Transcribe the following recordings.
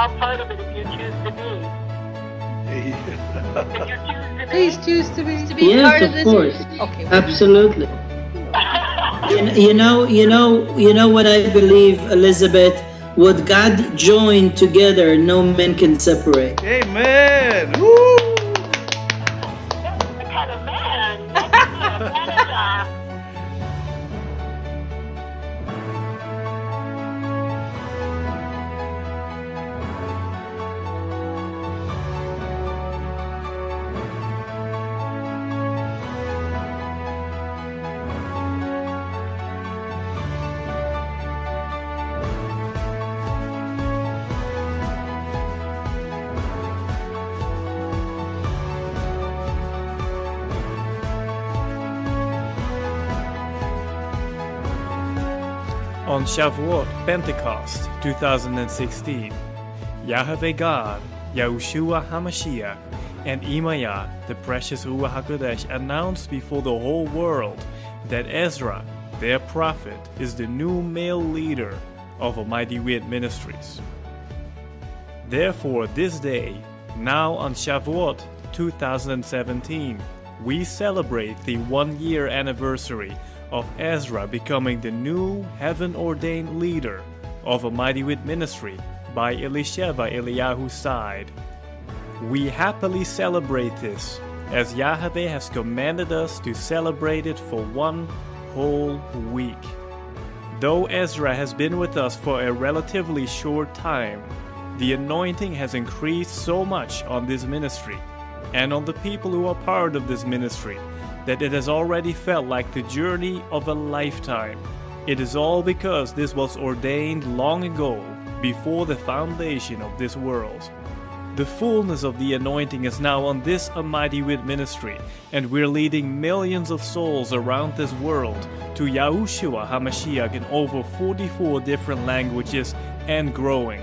all part of it if you choose to be. If you choose to be. Please choose to be Yes, part of of this. course. Okay. Absolutely. You know what I believe, Elizabeth? What God joined together, no man can separate. Amen. Woo! What kind of man? What kind of manager? On Shavuot, Pentecost 2016, Yahweh God, Yahushua HaMashiach, and Imaya, the precious Ruach HaKodesh, announced before the whole world that Ezra, their prophet, is the new male leader of AmightyWind Ministries. Therefore, this day, now on Shavuot 2017, we celebrate the 1-year anniversary of Ezra becoming the new heaven-ordained leader of AmightyWind Ministry by Elisheva Eliyahu's side. We happily celebrate this, as Yahweh has commanded us to celebrate it for 1 whole week. Though Ezra has been with us for a relatively short time, the anointing has increased so much on this ministry and on the people who are part of this ministry that it has already felt like the journey of a lifetime. It is all because this was ordained long ago, before the foundation of this world. The fullness of the anointing is now on this AmightyWind ministry, and we're leading millions of souls around this world to Yahushua HaMashiach in over 44 different languages and growing.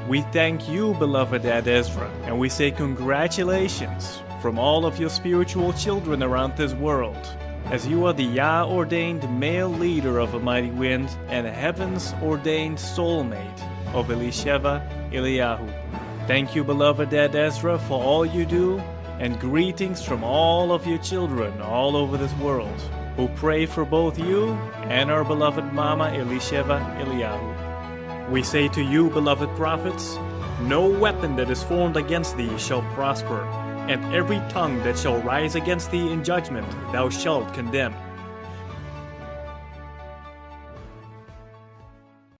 We thank you, beloved Dad Ezra, and we say congratulations from all of your spiritual children around this world, as you are the Yah-ordained male leader of AmightyWind and heaven's ordained soulmate of Elisheva Eliyahu. Thank you, beloved Dad Ezra, for all you do, and greetings from all of your children all over this world, who pray for both you and our beloved Mama Elisheva Eliyahu. We say to you, beloved prophets, no weapon that is formed against thee shall prosper, and every tongue that shall rise against thee in judgment thou shalt condemn.